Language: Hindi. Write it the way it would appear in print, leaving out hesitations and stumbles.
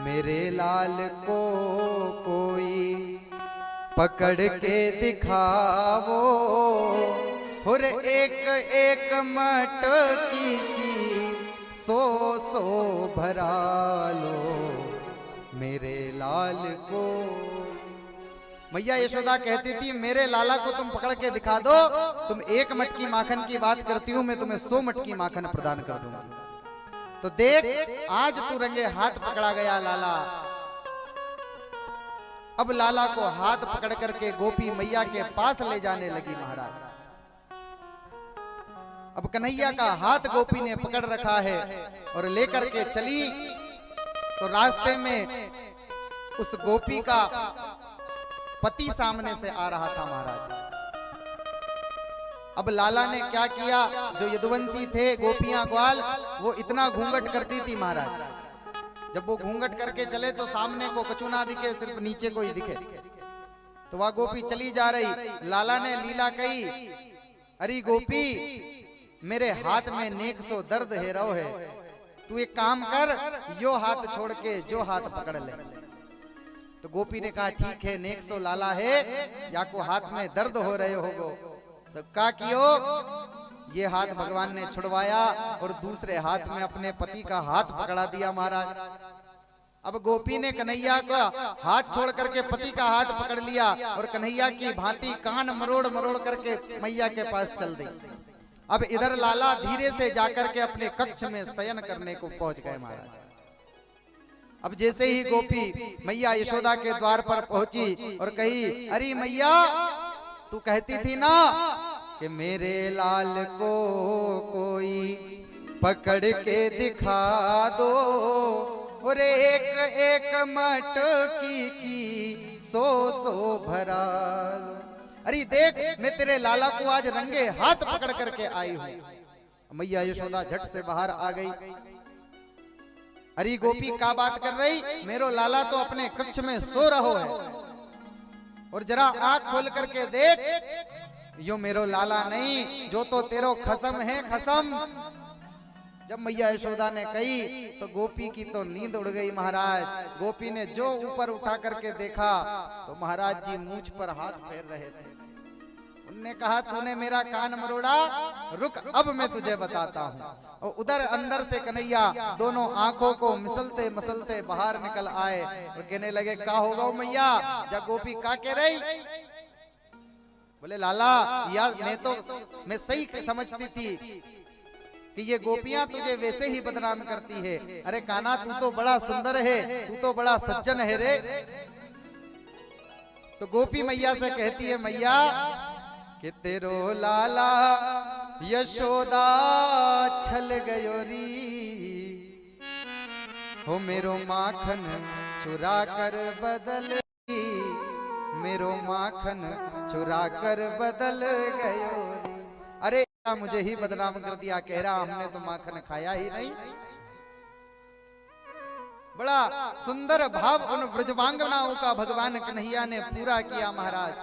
मेरे लाल को कोई पकड़ के दिखावो, और एक एक मटकी की सौ सौ भरा लो मेरे लाल को। मैया यशोदा कहती थी मेरे लाला को तुम पकड़ के दिखा दो, तुम एक मटकी माखन की बात करती हूं, मैं तुम्हें 100 मटकी माखन प्रदान कर दूंगा। तो देख आज तू रंगे हाथ पकड़ा गया लाला। अब लाला को हाथ पकड़ करके गोपी मैया के पास ले जाने लगी महाराज। अब कन्हैया का हाथ गोपी ने पकड़ रखा है और लेकर के चली, तो रास्ते में उस गोपी का पति सामने से आ रहा था महाराज। अब लाला ने क्या किया, जो यदुवंशी थे गोपियां ग्वाल, वो इतना घूंघट करती थी महाराज, जब वो घूंघट करके चले तो सामने को कछु ना दिखे, सिर्फ नीचे को ही दिखे। तो वह गोपी चली जा रही, लाला ने लीला कही, अरे गोपी मेरे हाथ में नेक सो दर्द है रो है, तू एक काम कर, यो हाथ छोड़ के जो हाथ पकड़ ले। तो गोपी ने कहा ठीक है, नेक सो लाला है, या को हाथ में दर्द हो रहे होगो। तो क्या कियो, ये हाथ भगवान ने छुड़वाया और दूसरे हाथ में अपने पति का हाथ पकड़ा दिया महाराज। अब गोपी ने कन्हैया का हाथ छोड़ करके पति का हाथ पकड़ लिया और कन्हैया की भांति कान मरोड़ मरोड़ करके मैया के पास चल दी। अब इधर लाला धीरे से जाकर के अपने कक्ष में शयन करने को पहुंच गए महाराज। अब जैसे ही गोपी मैया यशोदा के द्वार पर पहुंची और कही, अरे मैया तू कहती थी ना कि मेरे लाल को कोई पकड़ के दिखा दो, और एक एक मटकी की सौ सौ भरा। अरे देख मैं तेरे लाला को आज रंगे हाथ पकड़ करके आई हूं। मैया यशोदा झट से बाहर आ गई। अरे गोपी का बात कर रही, मेरो लाला तो अपने कक्ष में सो रहो है, और जरा आंख खोल करके देख, यो मेरो लाला नहीं, जो तो तेरो खसम है खसम। जब मैया यशोदा ने कही तो गोपी की तो नींद उड़ गई महाराज। गोपी ने जो ऊपर उठा करके देखा तो महाराज जी मूंछ पर हाथ फेर रहे थे। उनने कहा तूने मेरा कान मरोड़ा, रुक अब मैं तुझे बताता हूँ। और उधर अंदर से कन्हैया दोनों आंखों को मिसलते मसलते बाहर निकल आए और कहने लगे क्या होगा मैया। जब गोपी का कह रही, बोले लाला यार मैं सही समझती थी कि ये गोपियां तुझे वैसे ही बदनाम करती है। अरे काना तू तो बड़ा सुंदर है, तू तो बड़ा सज्जन है रे। तो गोपी मैया से कहती है मैया कि तेरो लाला यशोदा छल गयो री, हो मेरो माखन चुरा कर बदल, मेरो माखन चुरा कर बदल गयो री। अरे मुझे ही बदनाम कर दिया, कह रहा हमने तो माखन खाया ही नहीं। बड़ा सुंदर भाव उन ब्रजवांगनाओं का भगवान कन्हैया ने पूरा किया महाराज।